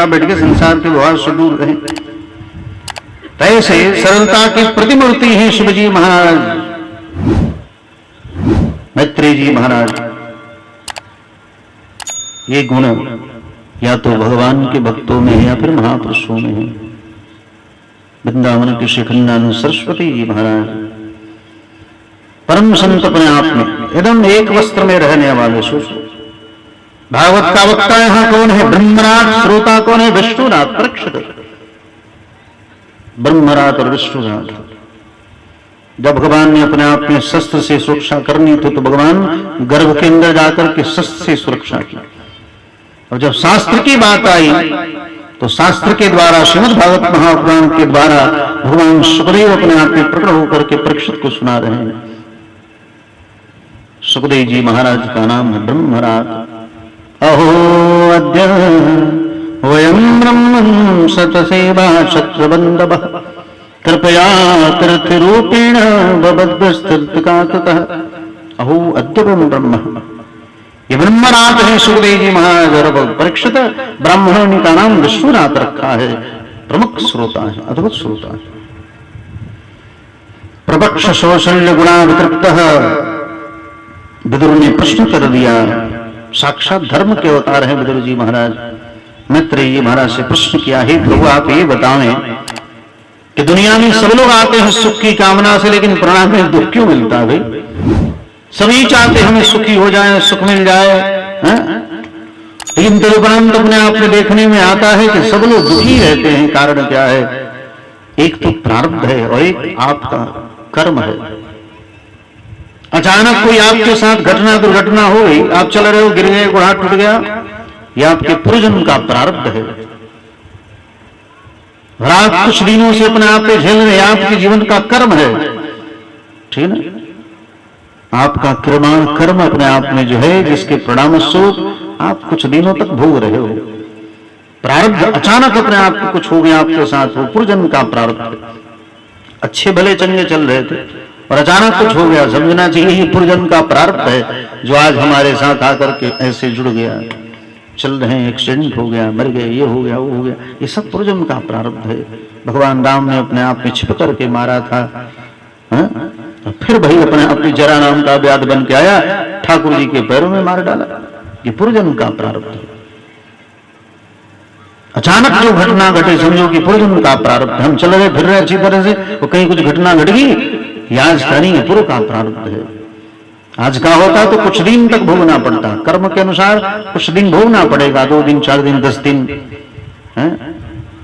चुपचाप बैठ के संसार के व्यवहार से दूर रहे। ऐसे सरलता की प्रतिमूर्ति हैं शिवजी महाराज, मैत्रेय जी महाराज। ये गुण या तो भगवान के भक्तों में है या फिर महापुरुषों में है। वृंदावन के शिखंडानु सरस्वती जी महाराज परम संत अपने आप में एकदम एक वस्त्र में रहने वाले। भागवत का वक्ता यहां कौन है? ब्रह्मराज। श्रोता कौन है? विष्णुनाथ परीक्षित। ब्रह्मराज और विष्णुनाथ। जब भगवान ने अपने आप में शस्त्र से सुरक्षा करनी थी तो भगवान गर्भ के अंदर जाकर के शस्त्र से सुरक्षा की। और जब शास्त्र की बात आई तो शास्त्र के द्वारा, श्रीमद् भागवत महापुराण के द्वारा भगवान सुखदेव अपने आप में प्रकट होकर के परीक्षित को सुना रहे हैं। सुखदेव जी महाराज का नाम है ब्रह्मराज। अहो अद्य वयं ब्रह्मं सतसेवा शत्रबन्धवः कृपया तीर्थरूपेण भवद्भ्यस्तकाततः। अहो अद्य वयं ब्रह्म। ये ब्रह्मनाथ है सुखदेव जी महाराज। और परीक्षित ब्राह्मणों ने का नाम विष्णुनाथ रखा है। प्रमुख श्रोता है, अद्भुत श्रोता है। प्रपक्ष शौशल्य गुणा वितृप्त विदुर ने प्रश्न कर दिया। साक्षात धर्म के अवतार हैं विदुर जी महाराज। मैत्रेय जी महाराज से प्रश्न किया, हे प्रभु आप ये बताएं कि दुनिया में सब लोग आते हैं सुख की कामना से, लेकिन प्राण में दुख क्यों मिलता है? भाई सभी चाहते हमें सुखी हो जाए, सुख मिल जाए, लेकिन तदुपरांत अपने आप में देखने में आता है कि सब लोग दुखी रहते हैं। कारण क्या है? एक तो प्रारब्ध है और एक आपका कर्म है। अचानक कोई आपके साथ घटना दुर्घटना हो गई, आप चल रहे हो, गिर गए, गोड़ हाथ टूट गया, यह आपके पूर्वजन्म का प्रारब्ध है। और आप कुछ दिनों से अपने आप पे झेल रहे, आपके जीवन का कर्म है। ठीक है? आपका कर्माण कर्म अपने आप में जो है, जिसके परिणाम स्वरूप आप कुछ दिनों तक भोग रहे हो। प्रारब्ध अचानक अपने आप को कुछ हो गया आपके साथ, वो पूर्वजन्म का प्रारब्ध। अच्छे भले चंगे चल रहे थे और अचानक कुछ हो गया, समझना चाहिए ये पूर्वजन्म का प्रारब्ध है जो आज हमारे साथ आकर के ऐसे जुड़ गया। चल रहे हैं, एक्सीडेंट हो गया, मर गए, ये हो गया, वो हो गया, ये सब पूर्वजन्म का प्रारब्ध है। भगवान राम ने अपने आप में छिप करके मारा था, फिर भाई अपने अपनी जरा नाम का व्याध बन के आया, ठाकुर जी के पैरों में मार डाला। ये पूर्वजन्म का प्रारब्ध है। अचानक जो घटना घटे समझो कि पूर्वजन्म का प्रारब्ध। हम चल रहे फिर रहे अच्छी तरह से, वो कहीं कुछ घटना घट गई, आज का नहीं है, पूर्व का प्रारब्ध है। आज का होता तो कुछ दिन तक भोगना पड़ता, कर्म के अनुसार कुछ दिन भोगना पड़ेगा, 2 दिन 4 दिन 10 दिन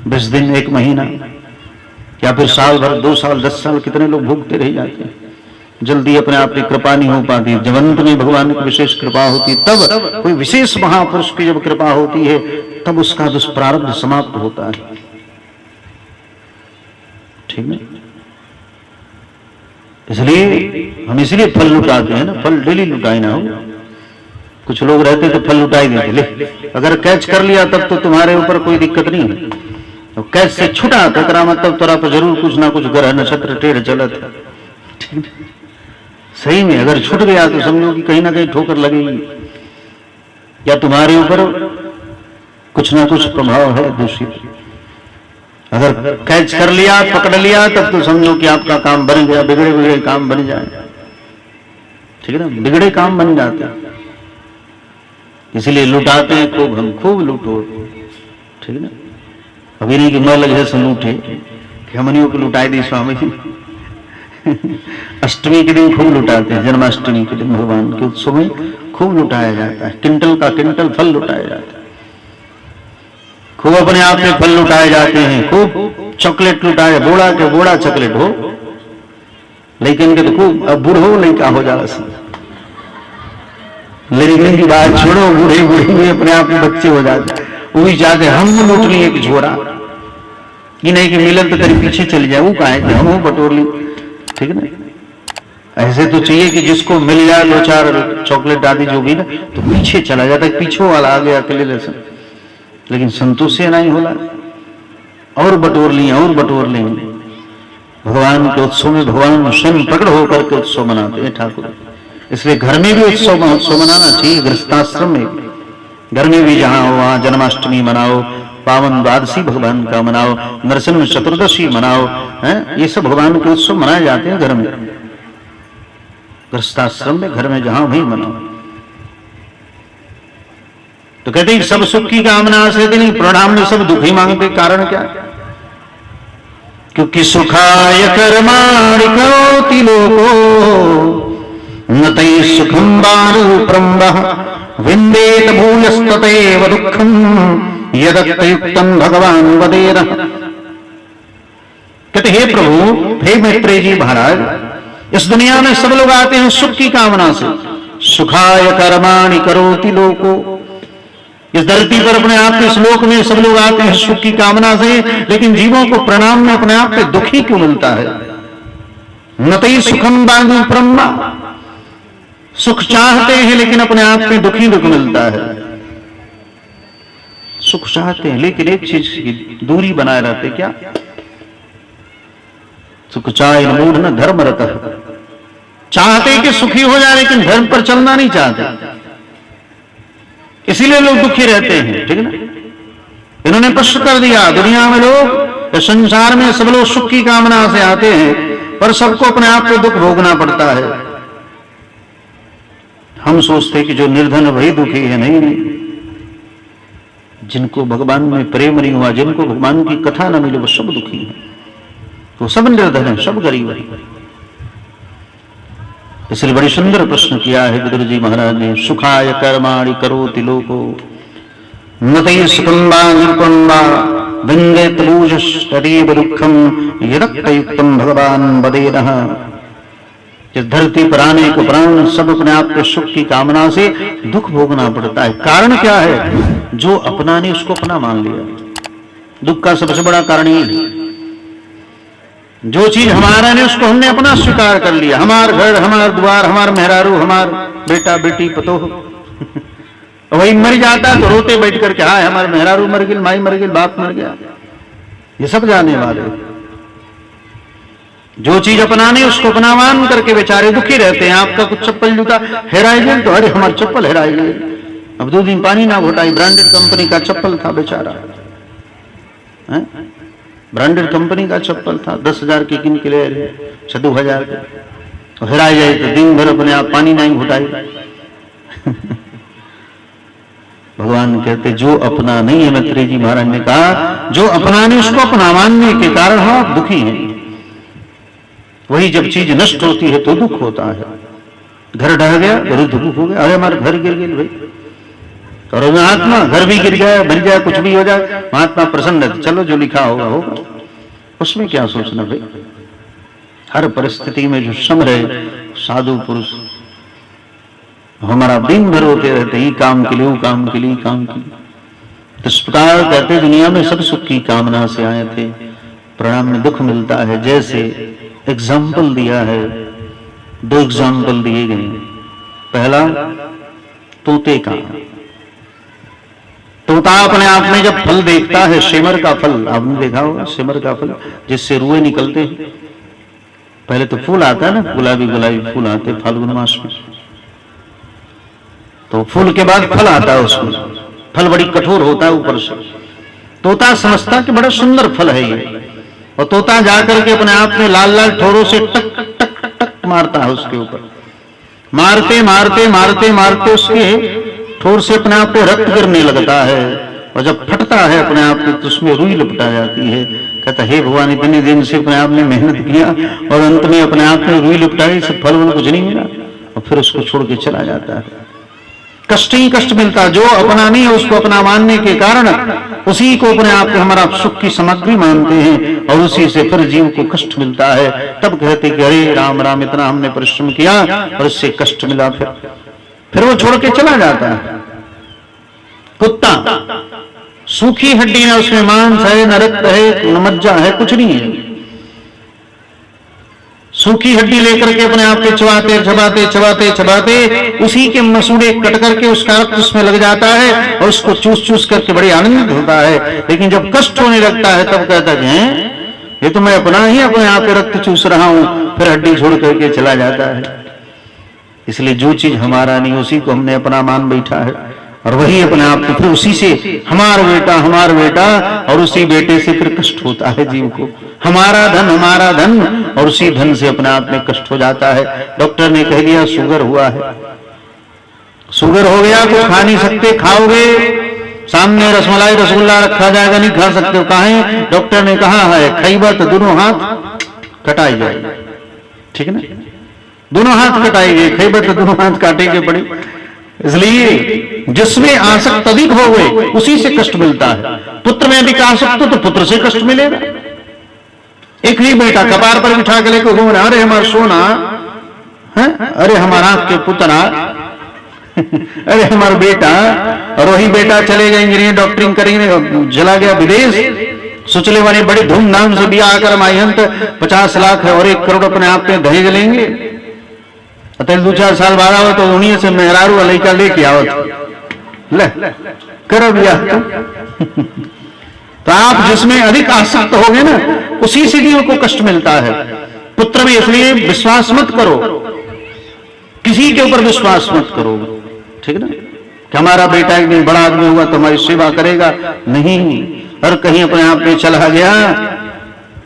20 दिन 1 महीना, या फिर साल भर 2 साल 10 साल कितने लोग भोगते रह जाते हैं। जल्दी अपने आप की कृपा नहीं हो पाती। जब अंत में भगवान की विशेष कृपा होती, तब कोई विशेष महापुरुष की जब कृपा होती है, तब उसका दुष्प्रारब्ध समाप्त होता है। ठीक है? इसलिए हम इसलिए फल लुटाते हैं ना, फल डेली लुटाए ना हो। कुछ लोग रहते तो फल लुटाए देते, ले अगर कैच कर लिया तब तो तुम्हारे ऊपर कोई दिक्कत नहीं है, तो कैच से छुटा तकरा मतलब तोरा पर जरूर कुछ ना कुछ ग्रह नक्षत्र टेढ़ चलत है। ठीक है? सही में अगर छूट गया तो समझो कि कहीं ना कहीं ठोकर लगेगी, या तुम्हारे ऊपर कुछ ना कुछ प्रभाव है दूषित। अगर कैच कर लिया, पकड़ लिया, तब तो समझो कि आपका काम बन गया, बिगड़े बिगड़े काम बन जाए। ठीक है ना? बिगड़े काम बन जाते हैं। इसलिए लुटाते हैं खूब, हम खूब लूटो। ठीक है ना? अभी नहीं कि मैं लगे से लूटे कि हमनियों को लुटाई दी स्वामी। अष्टमी के दिन खूब लुटाते हैं, जन्माष्टमी के दिन भगवान के उत्सव में खूब लुटाया जाता है। क्विंटल का क्विंटल फल लुटाया जाता है, खूब अपने आप में फल लुटाए जाते हैं, खूब चॉकलेट लुटाए, बोड़ा के बोड़ा चॉकलेट हो, लेकिन के तो खूब अब बूढ़ो लड़का हो जा। लेकिन की बात छोड़ो, बूढ़े बूढ़े में अपने आप में बच्चे हो जाते, वो भी चाहते हम लूट लिए एक झोरा, ये नहीं कि मिलन तो तेरे पीछे चल जाए, वो कहा कि हम बटोर ली। ठीक है ना? ऐसे तो चाहिए कि जिसको मिल जाए 2-4 चॉकलेट आदि जो भी ना, तो पीछे चला जाता है, पीछे वाला आ गया अकेले जैसे। लेकिन संतोष से नहीं होला, और बटोर लिए और बटोर लेंगे। भगवान के उत्सव में भगवान स्वयं प्रकट होकर के उत्सव मनाते हैं ठाकुर। इसलिए घर में भी उत्सव मनाना चाहिए, गृहस्थाश्रम में, घर में भी जहां हो वहां जन्माष्टमी मनाओ, पावन द्वादशी भगवान का मनाओ, नरसिंह चतुर्दशी मनाओ, हैं? ये सब भगवान के उत्सव मनाए जाते हैं घर में, गृहस्थाश्रम में, घर में जहां वहीं मनाओ। तो कहते हैं सब सुख की कामना से नहीं, प्रणाम में सब दुख ही मांगते। कारण क्या? क्योंकि सुखाय कर्माणि करोति लोको न तैः सुखं बाणुप्रम्भ विन्देत भूयस्ततैव दुःखं यदत्तयुक्तं भगवान वदेरः। कहते हे प्रभु, हे मैत्रेय जी महाराज, इस दुनिया में सब लोग आते हैं सुख की कामना से। सुखाय कर्माणि करोति लोको, इस धरती पर अपने आप के श्लोक में सब लोग आते हैं सुख की कामना से, लेकिन जीवों को प्रणाम में अपने आप पे दुखी क्यों मिलता है? न तैः सुखं बाणुप्रम्भ, सुख चाहते हैं लेकिन अपने आप में दुखी दुख मिलता है। सुख चाहते हैं लेकिन एक चीज की दूरी बनाए रहते, क्या? सुख चाहे मूढ़ न धर्म रतः, चाहते कि सुखी हो जाए लेकिन धर्म पर चलना नहीं चाहते, इसीलिए लोग दुखी रहते हैं। ठीक है ना? इन्होंने प्रश्न कर दिया, दुनिया में लोग, संसार में सब लोग सुख की कामना से आते हैं, पर सबको अपने आप को दुख भोगना पड़ता है। हम सोचते हैं कि जो निर्धन वही दुखी है। नहीं, जिनको भगवान में प्रेम नहीं हुआ, जिनको भगवान की कथा न मिले, वो सब दुखी है, वो सब निर्धन है, सब गरीब है। इसलिए बड़ी सुंदर प्रश्न किया है विदुर जी महाराज ने, सुखाय कर्माणि करोति लोको न तैः सुखं बाणुप्रम्भ विन्देत भूयस्ततैव दुःखं यदत्तयुक्तं भगवान वदेरः। इस धरती पर आने को प्राण सब अपने आप के सुख की कामना से दुख भोगना पड़ता है। कारण क्या है? जो अपना ने उसको अपना मान लिया। दुख का सबसे बड़ा कारण ये है, जो चीज हमारा ने उसको हमने अपना स्वीकार कर लिया। हमार घर, हमार द्वार, हमार मेहरारू, हमार बेटा बेटी पतोह वही मर जाता तो रोते बैठ करके, हाय हमारे मेहरारू मर गई, माई मर गई, बाप मर गया। ये सब जाने वाले, जो चीज अपनाने उसको अपना मान करके बेचारे दुखी रहते हैं। आपका कुछ चप्पल जूता हेराई गई तो अरे हमारी चप्पल हेराई गई, अब 2 दिन पानी ना घोटाई, ब्रांडेड कंपनी का चप्पल था बेचारा, ब्रांडेड कंपनी का चप्पल था, 10,000 की किन के ले 6,000 के, तो हेराई जाए तो दिन भर अपने आप पानी नहीं घोटाई। भगवान कहते जो अपना नहीं है, मैत्रेय जी महाराज ने कहा, जो अपनाने उसको अपना मानने के कारण हम आप दुखी हैं। वही जब चीज नष्ट होती है तो दुख होता है। घर ढह गया तो दुख हो गया, अरे हमारा घर गिर गया भाई, और महात्मा घर भी गिर जाए, भर जाए, कुछ भी हो जाए, महात्मा प्रसन्न है, चलो जो लिखा होगा होगा, उसमें क्या सोचना भाई। हर परिस्थिति में जो सम रहे साधु पुरुष, हमारा दिन भर होते रहते ही काम के लिए, वो काम के लिए, काम के लिए। इस प्रकार कहते दुनिया में सब सुख की कामना से आए थे, परिणाम में दुख मिलता है। जैसे एग्जाम्पल दिया है, 2 एग्जाम्पल दिए गए। पहला तोते का, तोता अपने आप में जब फल देखता है, सेमर का फल आपने देखा होगा, सेमर का फल जिससे रुए निकलते हैं। पहले तो फूल आता है ना, गुलाबी गुलाबी फूल आते फाल्गुन मास में, तो फूल के बाद फल आता है, उसमें फल बड़ी कठोर होता है ऊपर से। तोता समझता कि बड़ा सुंदर फल है ये, और तोता जाकर के अपने आप में लाल लाल ठोरों से टक टक टक टक मारता है उसके ऊपर, मारते मारते मारते मारते उसके ठोर से अपने आप पे रक्त गिरने लगता है, और जब फटता है अपने आप पे तो उसमें रुई लपटा जाती है। कहता हे भगवान, इतने दिन से अपने आप ने मेहनत किया और अंत में अपने आप में रुई लपटाई, सब फल उनको कुछ नहीं मिला, और फिर उसको छोड़ के चला जाता है। कष्ट ही कष्ट मिलता, जो अपना नहीं है उसको अपना मानने के कारण उसी को अपने आप को हमारा सुख की सामग्री मानते हैं, और उसी से फिर जीव को कष्ट मिलता है। तब कहते कि अरे राम राम, इतना हमने परिश्रम किया और इससे कष्ट मिला, फिर वो छोड़ के चला जाता है। कुत्ता सूखी हड्डी है, उसमें मांस है, न रक्त है, न मज्जा है, कुछ नहीं है। सूखी हड्डी लेकर के अपने आप पे चबाते चबाते चबाते चबाते उसी के मसूड़े कट करके उसका रक्त उसमें लग जाता है, और उसको चूस चूस करके बड़ी आनंदित होता है। लेकिन जब कष्ट होने लगता है तब कहता है ये तो मैं अपना ही अपने आप पे रक्त चूस रहा हूं, फिर हड्डी छोड़ करके चला जाता है। इसलिए जो चीज हमारा नहीं उसी को हमने अपना मान बैठा है, और वही अपने आप को फिर उसी से हमारा बेटा, और उसी बेटे से फिर कष्ट होता है जीव को। हमारा धन, और उसी धन से अपने आप में कष्ट हो जाता है। डॉक्टर ने कह दिया शुगर हुआ है, शुगर हो गया, कुछ खा नहीं सकते, खाओगे सामने रसमलाई रसगुल्ला रखा जाएगा, नहीं खा सकते हो। कहा है? डॉक्टर ने कहा है खैबा तो दोनों हाथ कटाई जाएगी, ठीक है ना, दोनों हाथ कटाई गए, खैबा तो दोनों हाथ काटेंगे पड़े। इसलिए जिसमें आसक्त अधिक हो गए उसी से कष्ट मिलता है। पुत्र में अधिक आसक्त हो तो पुत्र से कष्ट मिलेगा। एक ही बेटा कपार पर बिठा के लेकर घूम रहा, अरे हमारा सोना है, अरे हमारा आंख के पुतना, अरे हमारा बेटा, और वही बेटा चले गए इंजीनियर डॉक्टरिंग करेंगे, चला गया विदेश, सोचले वाले बड़ी धूमधाम से ब्याह कर मायंत 50 लाख है और 1 करोड़ अपने आप में दहेज लेंगे। अतः 2-4 साल बाद आओ तो उन्हीं से मेहरारू लड़का लेके आओ, ले करो ब्याह। तो आप जिसमें अधिक आसक्त हो गए ना उसी से जीव को कष्ट मिलता है। पुत्र में इसलिए विश्वास मत करो, किसी के ऊपर विश्वास मत करो, ठीक है ना, कि हमारा बेटा एक दिन बड़ा आदमी हुआ तो हमारी सेवा करेगा, नहीं। और कहीं अपने आप में चला गया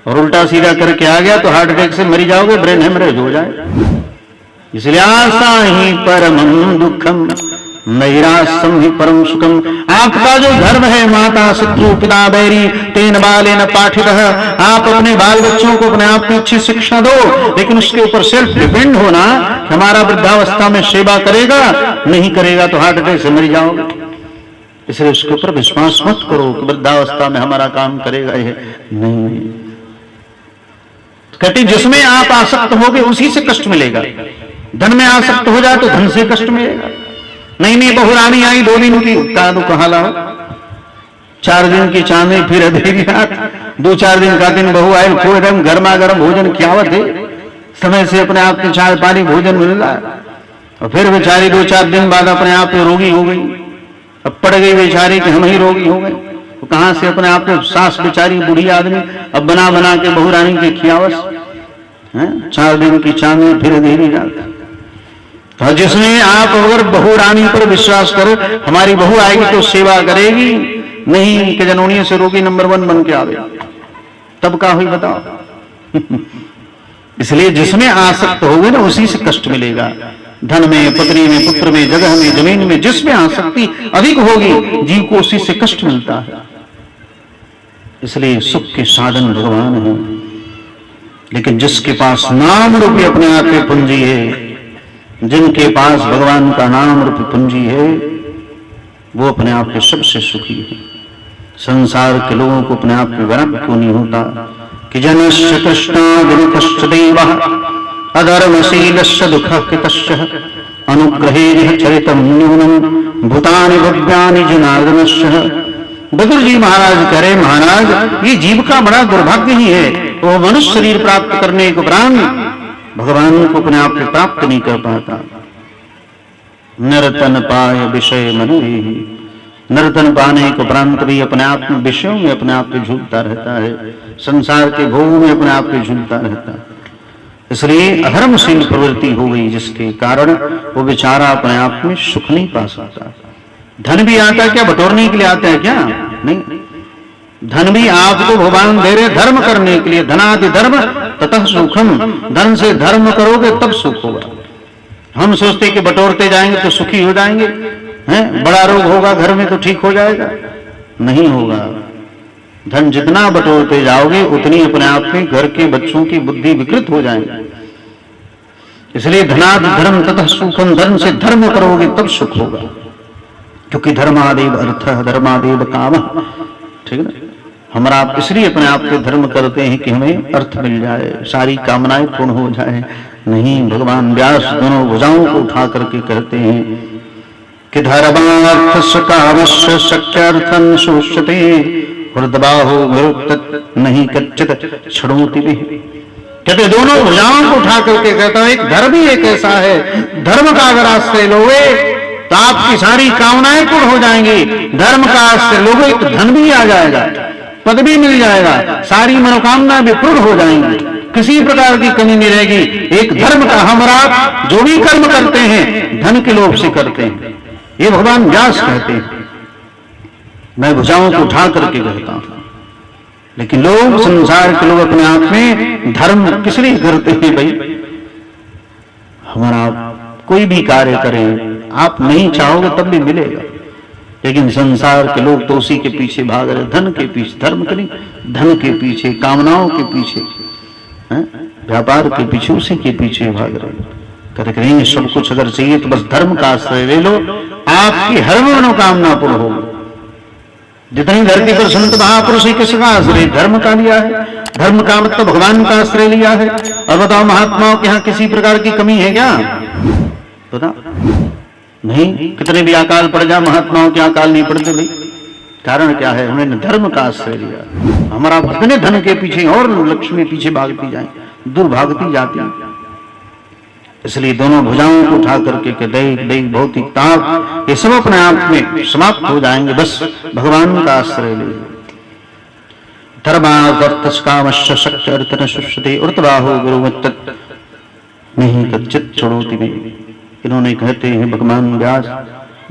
और उल्टा सीधा करके आ गया तो हार्ट अटैक से मरी जाओगे, ब्रेन हेमरेज हो जाए। इसलिए आशा ही परम दुखम, नैराश्यम ही परम सुखम। आपका जो धर्म है माता शत्रु पिता बैरी तेन बाले न पाठित, आप अपने बाल बच्चों को अपने आप में अच्छी शिक्षा दो, लेकिन उसके ऊपर सेल्फ डिपेंड होना, हमारा वृद्धावस्था में सेवा करेगा, नहीं करेगा तो हार्ट अटैक से मर जाओगे। इसलिए उसके ऊपर विश्वास मत करो कि वृद्धावस्था में हमारा काम करेगा, ये नहीं। कहते जिसमें आप आसक्त होगे उसी से कष्ट मिलेगा। धन में आसक्त हो जाए तो धन से कष्ट मिलेगा। नहीं बहुरानी आई 2 दिन की, कादू कहा लाओ, 4 दिन की चांदी फिर अधेरी रात, 2-4 दिन का दिन बहु आयल खो एकदम गर्मा गर्म भोजन खियावत है, समय से अपने आप के चाय पानी भोजन मिल रहा है, और फिर बेचारी 2-4 दिन बाद अपने आप में रोगी हो गई। अब पड़ गई बेचारी कि हम ही रोगी हो गए, तो कहां से अपने आप में सास बेचारी बूढ़ी आदमी अब बना बना के बहुरानी के खियावस, 4 दिन की चांदी फिर अधेरी रात। तो जिसमें आप अगर बहू रानी पर विश्वास करो, हमारी बहू आएगी तो सेवा करेगी, नहीं कि जनोनिया से रोगी नंबर 1 बन के आवे, तब का हुई बताओ। इसलिए जिसमें आसक्त होगे ना उसी से कष्ट मिलेगा। धन में, पत्नी में, पुत्र में, जगह में, जमीन में, जिसमें आसक्ति अधिक होगी जीव को उसी से कष्ट मिलता है। इसलिए सुख के साधन भगवान है, लेकिन जिसके पास नाम रूपी अपने आप में पूंजी है, जिनके पास भगवान का नाम रूपी पूंजी है, वो अपने आप में सबसे सुखी है। संसार के लोगों को अपने आप में वैराग्य क्यों नहीं होता कि जनस्य कृष्णा विनितश्च देवः अधर्मशीलस्य दुःखकृतश्च अनुग्रहेण चरितं न्यूनं भूतानि भव्यानि जनार्दनस्य। बद्र जी महाराज कह रहे, महाराज ये जीव का बड़ा दुर्भाग्य ही है, वो मनुष्य शरीर प्राप्त करने के उपरांत भगवान को अपने आप में प्राप्त नहीं कर पाता। नर्तन पाय विषय मन, नर्तन पाने के उपरांत भी अपने आप में विषयों में अपने आप में झूलता रहता है, संसार के भोगों में अपने आप में झूलता रहता है। इसलिए अधर्मशील प्रवृत्ति हो गई, जिसके कारण वो बेचारा अपने आप में सुख नहीं पा सकता। धन भी आता क्या बटोरने के लिए आता है क्या? नहीं, धन भी आपको भगवान दे रहे धर्म करने के लिए। धनादि धर्म ततः सुखम, धन से धर्म करोगे तब सुख होगा। हम सोचते कि बटोरते जाएंगे तो सुखी हो जाएंगे, हैं? बड़ा रोग होगा घर में तो ठीक हो जाएगा, नहीं होगा। धन जितना बटोरते जाओगे उतनी अपने आप में घर के बच्चों की बुद्धि विकृत हो जाएगी। इसलिए धनादि धर्म ततः सुखम, धन से धर्म करोगे तब सुख होगा, क्योंकि धर्मादेव अर्थ धर्मादेव काम, ठीक है ना। हमारा आप इसलिए अपने आप पे धर्म करते हैं कि हमें अर्थ मिल जाए, सारी कामनाएं पूर्ण हो जाए। नहीं, भगवान व्यास दोनों भुजाओं को उठा करके कहते हैं कि धर्मार्थस्य कामस्य शक्यार्थं शोष्यते हृदबाहो विरुक्त नहीं कच्चित क्षणोति भी। कहते दोनों भुजाओं को उठा करके कहता है, एक धर्म ही एक ऐसा है, धर्म का अगर आश्रय लोगे तो आपकी सारी कामनाएं पूर्ण हो जाएंगी। धर्म का आश्रय लोगे तो धन भी आ जाएगा, पद भी मिल जाएगा, सारी मनोकामना भी पूर्ण हो जाएंगी, किसी प्रकार की कमी नहीं रहेगी। एक धर्म का, हम आप जो भी कर्म करते हैं धन के लोभ से करते हैं, ये भगवान व्यास कहते हैं। मैं भुजाओं को उठा करके कहता हूं, लेकिन लोग, संसार के लोग अपने आप में धर्म किस लिए करते हैं? भाई हमारा कोई भी कार्य करें, आप नहीं चाहोगे तब भी मिलेगा, लेकिन संसार के लोग तो उसी के पीछे भाग रहे, धन के पीछे, धर्म के नहीं, धन के पीछे, कामनाओं के पीछे, व्यापार के पीछे, उसी के पीछे भाग रहे। करेंगे सब कुछ अगर चाहिए तो बस धर्म का आश्रय ले लो, आपकी हर मनोकामना पूर्ण होगी। जितनी धरती पर संत महापुरुष किसका आश्रय? धर्म का लिया है। धर्म का मतलब भगवान का आश्रय लिया है। और बताओ, महात्माओं के यहाँ किसी प्रकार की कमी है क्या? बता नहीं। कितने भी अकाल पड़ जा, महात्माओं के अकाल नहीं पड़ते भाई। कारण क्या है? उन्होंने धर्म का आश्रय लिया। हमारा कितने धन के पीछे और लक्ष्मी पीछे भागती जाए, दुर्भागती जाती। इसलिए दोनों भुजाओं को उठा करके के दैहिक दैहिक भौतिक ताप ये सब अपने आप में समाप्त हो जाएंगे, बस भगवान का आश्रय ले। धर्मार्थकामश्च शक्ति अर्थ शुष्यते उर्तबाहो गुरुवत्त नहीं कच्चित छोड़ोति में। इन्होंने कहते हैं भगवान व्यास,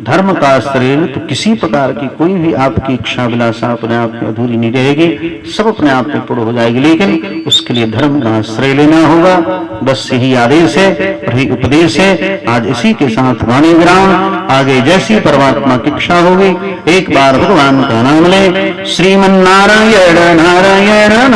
धर्म का आश्रय तो किसी प्रकार की कोई भी आपकी इच्छा विलासा अपने आप में अधूरी नहीं रहेगी, सब अपने आप में पूर्ण हो जाएगी। लेकिन उसके लिए धर्म का आश्रय लेना होगा, बस यही आदेश है, यही उपदेश है। आज इसी के साथ वाणी विराम। आगे जैसी परमात्मा की इच्छा होगी, एक बार भगवान का नाम ले। श्रीमन नारायण नारायण नारायण।